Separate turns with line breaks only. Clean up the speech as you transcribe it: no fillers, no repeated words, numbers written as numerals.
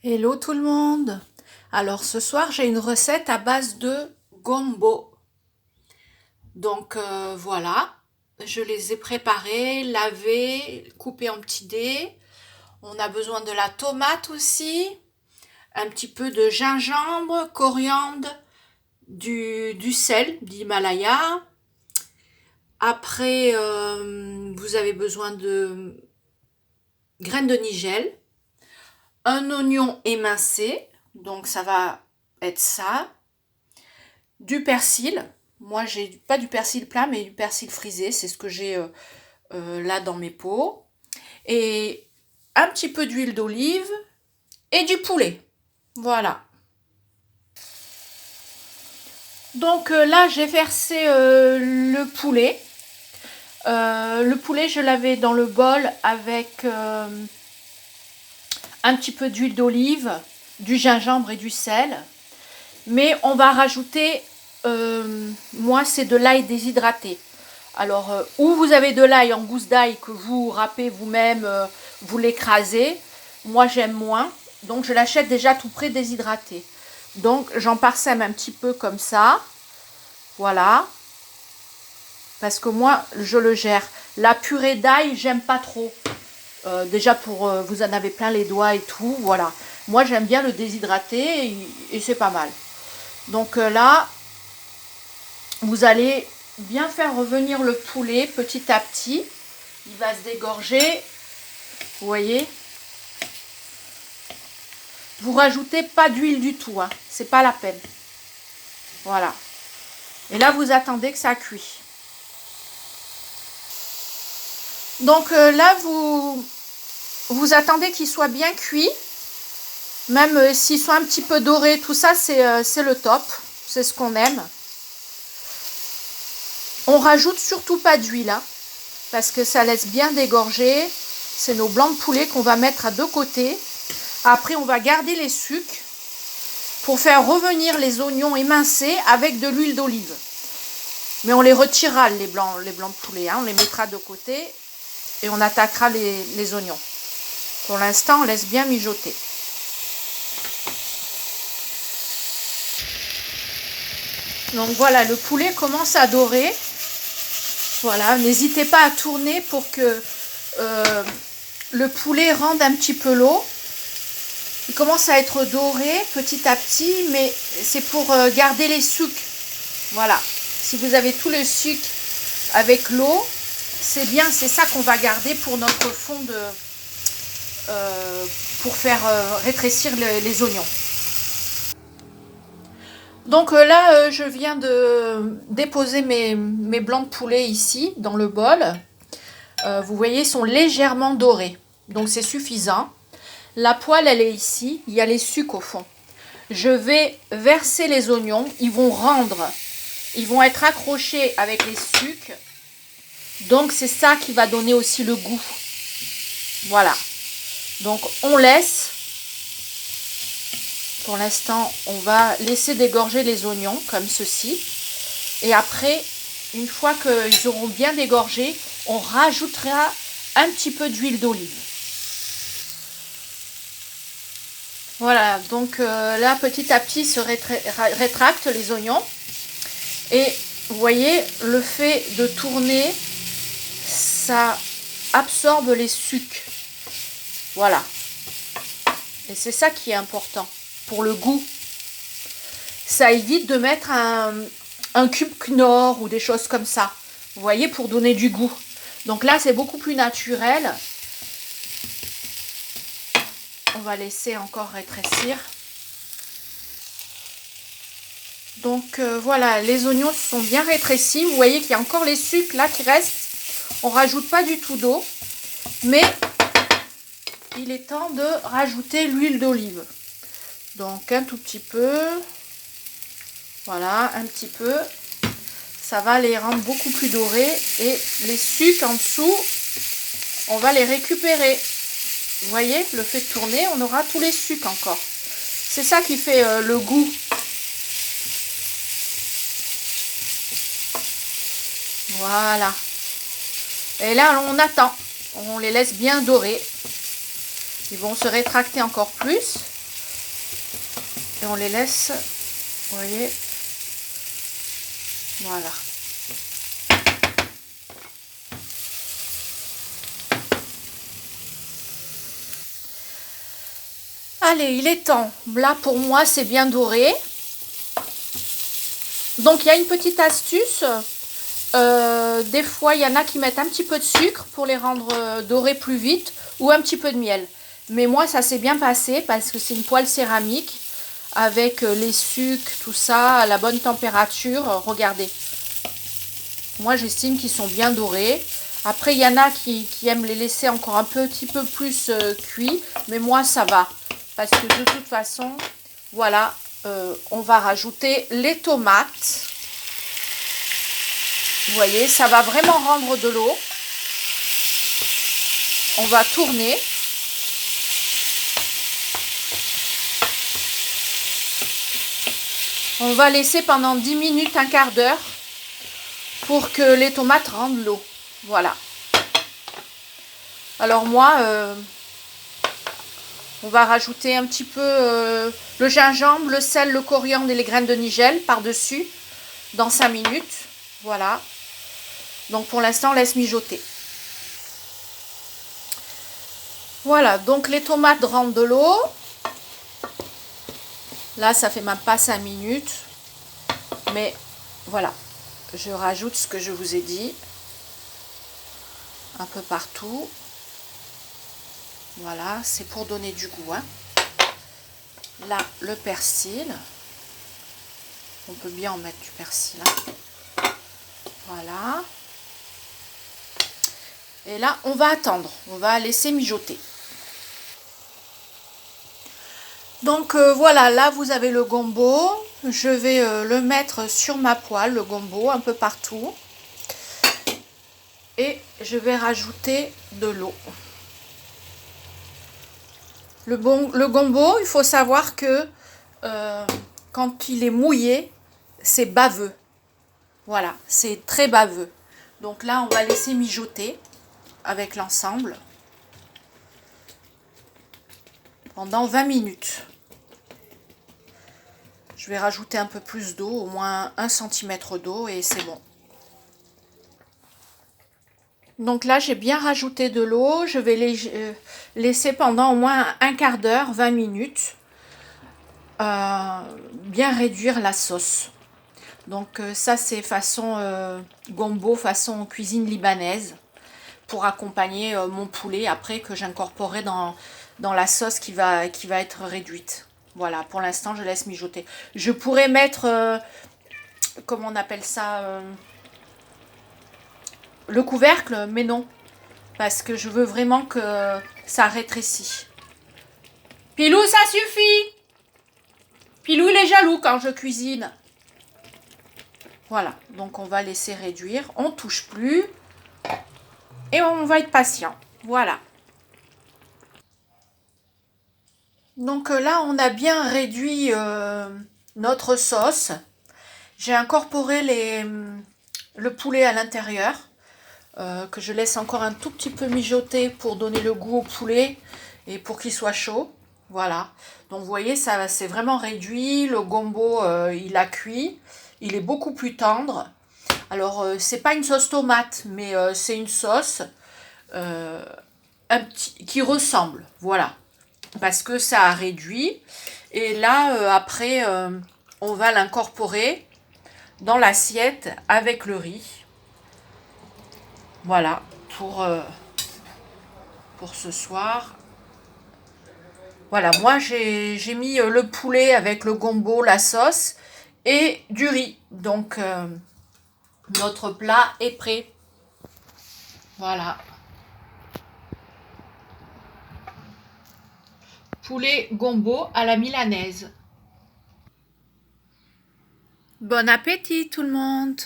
Hello tout le monde! Alors ce soir j'ai une recette à base de gombo. Donc voilà, je les ai préparés, lavés, coupés en petits dés. On a besoin de la tomate aussi, un petit peu de gingembre, coriandre, du sel d'Himalaya. Après vous avez besoin de graines de nigel, un oignon émincé, donc ça va être ça. Du persil. Moi, j'ai pas du persil plat, mais du persil frisé. C'est ce que j'ai là dans mes pots. Et un petit peu d'huile d'olive et du poulet. Voilà. Donc là, j'ai versé le poulet. Le poulet, je l'avais dans le bol avec un petit peu d'huile d'olive, du gingembre et du sel. Mais on va rajouter, moi, c'est de l'ail déshydraté. Alors, ou vous avez de l'ail en gousse d'ail que vous râpez vous-même, vous l'écrasez. Moi, j'aime moins. Donc, je l'achète déjà tout prêt déshydraté. Donc, j'en parsème un petit peu comme ça. Voilà. Parce que moi, je le gère. La purée d'ail, j'aime pas trop. Déjà, vous en avez plein les doigts et tout. Voilà. Moi, j'aime bien le déshydrater et c'est pas mal. Donc là, vous allez bien faire revenir le poulet petit à petit. Il va se dégorger. Vous voyez? Vous rajoutez pas d'huile du tout, hein. C'est pas la peine. Voilà. Et là, vous attendez que ça cuit. Donc là, vous attendez qu'il soit bien cuit. Même s'ils sont un petit peu dorés, tout ça, c'est le top. C'est ce qu'on aime. On rajoute surtout pas d'huile, hein, parce que ça laisse bien dégorger. C'est nos blancs de poulet qu'on va mettre à deux côtés. Après, on va garder les sucs pour faire revenir les oignons émincés avec de l'huile d'olive. Mais on les retirera, les blancs de poulet. Hein. On les mettra de côté et on attaquera les oignons. Pour l'instant, on laisse bien mijoter. Donc voilà, le poulet commence à dorer. Voilà, n'hésitez pas à tourner pour que le poulet rende un petit peu l'eau. Il commence à être doré petit à petit, mais c'est pour garder les sucs. Voilà, si vous avez tout le sucre avec l'eau, c'est bien, c'est ça qu'on va garder pour notre fond de... pour faire rétrécir les oignons. Donc là, je viens de déposer mes blancs de poulet ici, dans le bol. Vous voyez, ils sont légèrement dorés, donc c'est suffisant. La poêle, elle est ici, il y a les sucs au fond. Je vais verser les oignons, ils vont rendre, ils vont être accrochés avec les sucs. Donc c'est ça qui va donner aussi le goût. Voilà. Donc on laisse. Pour l'instant, on va laisser dégorger les oignons comme ceci. Et après, une fois qu'ils auront bien dégorgé, on rajoutera un petit peu d'huile d'olive. Voilà, donc là, petit à petit, se rétractent les oignons. Et vous voyez, le fait de tourner, ça absorbe les sucs. Voilà. Et c'est ça qui est important pour le goût. Ça évite de mettre un cube Knorr ou des choses comme ça. Vous voyez, pour donner du goût. Donc là, c'est beaucoup plus naturel. On va laisser encore rétrécir. Donc voilà, les oignons sont bien rétrécis. Vous voyez qu'il y a encore les sucres là qui restent. On ne rajoute pas du tout d'eau. Mais il est temps de rajouter l'huile d'olive. Donc un tout petit peu. Voilà, un petit peu. Ça va les rendre beaucoup plus dorés. Et les sucs en dessous, on va les récupérer. Vous voyez, le fait de tourner, on aura tous les sucs encore. C'est ça qui fait le goût. Voilà. Et là, on attend. On les laisse bien dorer. Ils vont se rétracter encore plus. et on les laisse, vous voyez, voilà. Allez, il est temps. Là, pour moi, c'est bien doré. Donc, il y a une petite astuce. Des fois, il y en a qui mettent un petit peu de sucre pour les rendre dorés plus vite ou un petit peu de miel. Mais moi, ça s'est bien passé parce que c'est une poêle céramique avec les sucres, tout ça, à la bonne température. Regardez. Moi, j'estime qu'ils sont bien dorés. Après, il y en a qui aiment les laisser encore un petit peu plus cuits. Mais moi, ça va. Parce que de toute façon, voilà, on va rajouter les tomates. Vous voyez, ça va vraiment rendre de l'eau. On va tourner. On va laisser pendant 10 minutes, un quart d'heure pour que les tomates rendent l'eau. Voilà. Alors moi, on va rajouter un petit peu le gingembre, le sel, le coriandre et les graines de nigel par-dessus dans 5 minutes. Voilà. Donc pour l'instant, on laisse mijoter. Voilà, donc les tomates rendent de l'eau. Là, ça fait même pas 5 minutes. Mais voilà, je rajoute ce que je vous ai dit. Un peu partout. Voilà, c'est pour donner du goût. Hein. Là, le persil. On peut bien en mettre du persil. Hein. Voilà. Et là, on va attendre. On va laisser mijoter. Donc voilà, là vous avez le gombo. Je vais le mettre sur ma poêle, le gombo, un peu partout. Et je vais rajouter de l'eau. Le gombo, il faut savoir que quand il est mouillé, c'est baveux. Voilà, c'est très baveux. Donc là, on va laisser mijoter avec l'ensemble pendant 20 minutes. Je vais rajouter un peu plus d'eau, au moins 1 cm d'eau et c'est bon. Donc là, j'ai bien rajouté de l'eau. Je vais les laisser pendant au moins un quart d'heure, 20 minutes. Bien réduire la sauce. Donc ça, c'est façon gombo, façon cuisine libanaise. Pour accompagner mon poulet après que j'incorporerai dans la sauce qui va être réduite. Voilà, pour l'instant, je laisse mijoter. Je pourrais mettre, comment on appelle ça, le couvercle, mais non. Parce que je veux vraiment que ça rétrécisse. Pilou, ça suffit. Pilou, il est jaloux quand je cuisine. Voilà, donc on va laisser réduire. On ne touche plus. Et on va être patient. Voilà. Donc là, on a bien réduit notre sauce. J'ai incorporé le poulet à l'intérieur, que je laisse encore un tout petit peu mijoter pour donner le goût au poulet et pour qu'il soit chaud. Voilà. Donc vous voyez, ça c'est vraiment réduit. Le gombo, il a cuit. Il est beaucoup plus tendre. Alors, c'est pas une sauce tomate, mais c'est une sauce qui ressemble. Voilà. Parce que ça a réduit. Et là, après, on va l'incorporer dans l'assiette avec le riz. Voilà, pour ce soir. Voilà, moi j'ai mis le poulet avec le gombo, la sauce et du riz. Donc, notre plat est prêt. Voilà. Poulet gombo à la milanaise. Bon appétit tout le monde!